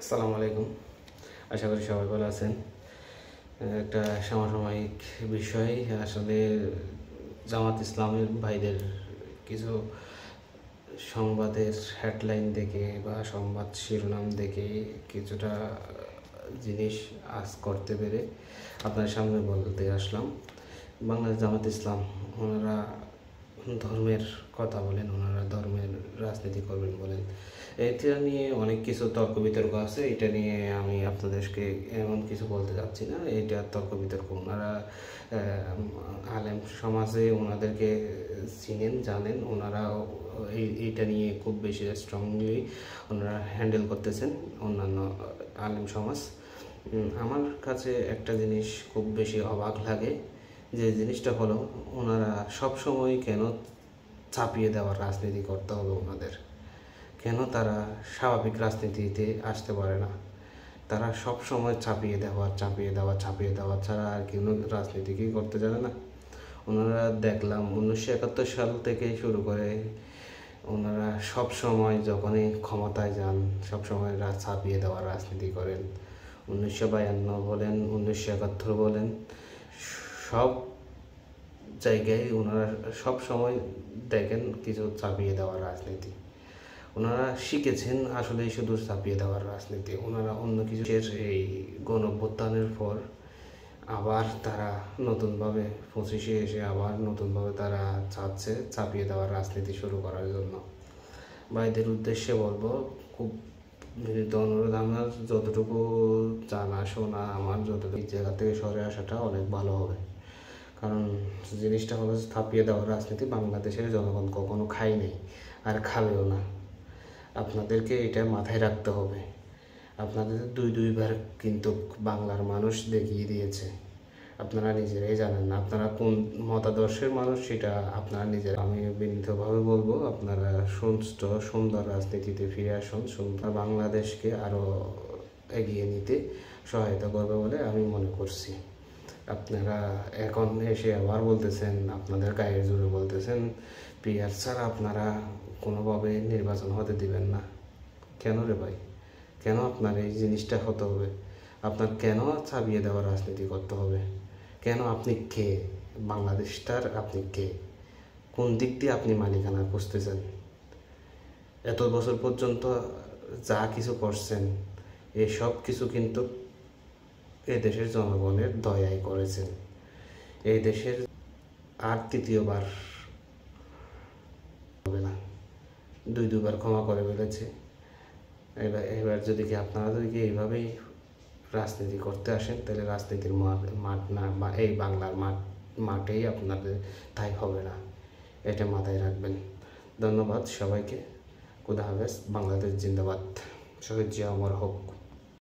আসসালামু আলাইকুম। আশা করি সবাই ভালো আছেন। একটা সমসাময়িক বিষয় আসলে জামাত ইসলামের ভাইদের কিছু সংবাদের হেডলাইন দেখে বা সংবাদ শিরোনাম দেখে কিছুটা জিনিস আজ করতে পেরে আপনার সামনে বলতে আসলাম। বাংলাদেশ জামাত ইসলাম ওনারা ধর্মের কথা বলেন, ওনারা ধর্মের রাজনীতি করবেন বলেন। এটা নিয়ে অনেক কিছু তর্ক বিতর্ক আছে। এটা নিয়ে আমি আপনাদেরকে এমন কিছু বলতে চাচ্ছি না, এটা তর্ক বিতর্ক। ওনারা আলেম সমাজে ওনাদেরকে চিনেন, জানেন, ওনারা এইটা নিয়ে খুব বেশি স্ট্রংলি ওনারা হ্যান্ডেল করতেছেন অন্যান্য আলেম সমাজ। আমার কাছে একটা জিনিস খুব বেশি অবাক লাগে, যে জিনিসটা হলো ওনারা সবসময় কেন চাপিয়ে দেওয়ার রাজনীতি করতে হবে ওনাদের? কেন তারা স্বাভাবিক রাজনীতিতে আসতে পারে না? তারা সব সময় চাপিয়ে দেওয়া ছাড়া আর কোনো রাজনীতিকেই করতে জানে না। ওনারা দেখলাম 1971 সাল থেকে শুরু করে ওনারা সব সময় যখনই ক্ষমতায় যান সব সময় চাপিয়ে দেওয়ার রাজনীতি করেন। 1952 বলেন, 1971 বলেন, সব জায়গায় ওনারা সব সময় দেখেন কিছু চাপিয়ে দেওয়ার রাজনীতি। ওনারা শিখেছেন আসলে শুধু চাপিয়ে দেওয়ার রাজনীতি। ওনারা অন্য কিছু এই গণঅভ্যুত্থানের পর আবার তারা নতুনভাবে 25-এ এসে আবার নতুনভাবে তারা চাচ্ছে চাপিয়ে দেওয়ার রাজনীতি শুরু করার জন্য। ভাইদের উদ্দেশ্যে বলবো, খুব বিনীত অনুরোধ, আমার যতটুকু জানা শোনা, আমার যতটুকু জায়গা থেকে সরে আসাটা অনেক ভালো হবে। কারণ জিনিসটা হলো চাপিয়ে দেওয়ার রাজনীতি বাংলাদেশের জনগণ কখনো খায় নেই আর খাবেও না। আপনাদেরকে এটা মাথায় রাখতে হবে। আপনাদের দুইবার কিন্তু বাংলার মানুষ দেখিয়ে দিয়েছে, আপনারা নিজেরাই জানেন না আপনারা কোন মতাদর্শের মানুষ, সেটা আপনারা নিজেরা। আমি বিনীতভাবে বলবো, আপনারা সুস্থ সুন্দর রাজনীতিতে ফিরে আসুন। সুন্দর বাংলাদেশকে আরও এগিয়ে নিতে সহায়তা করবে বলে আমি মনে করছি। আপনারা এখন এসে আবার বলতেছেন, আপনাদের গায়ের জোরে বলতেছেন পিয়ার ছাড়া আপনারা কোনোভাবে নির্বাচন হতে দিবেন না। কেন রে ভাই? কেন আপনার এই জিনিসটা হতে হবে? আপনার কেন চাপিয়ে দেওয়ার রাজনীতি করতে হবে? কেন? আপনি কে? বাংলাদেশটার আপনি কে? কোন দিক দিয়ে আপনি মালিকানা খুঁজতেছেন? এত বছর পর্যন্ত যা কিছু করছেন এসব কিছু কিন্তু এই দেশের জনগণের দয়ায় করেছেন। এই দেশের আর তৃতীয়বার হবে না, দুইবার ক্ষমা করে ফেলেছে। এবার যদি আপনারা যদি এইভাবেই রাজনীতি করতে আসেন, তাহলে রাজনীতির মাঠ না বা এই বাংলার মাঠেই আপনাদের তাই হবে না। এটা মাথায় রাখবেন। ধন্যবাদ সবাইকে। খুদা হাফেজ। বাংলাদেশ জিন্দাবাদ। শহীদ জিয়া অমর হোক।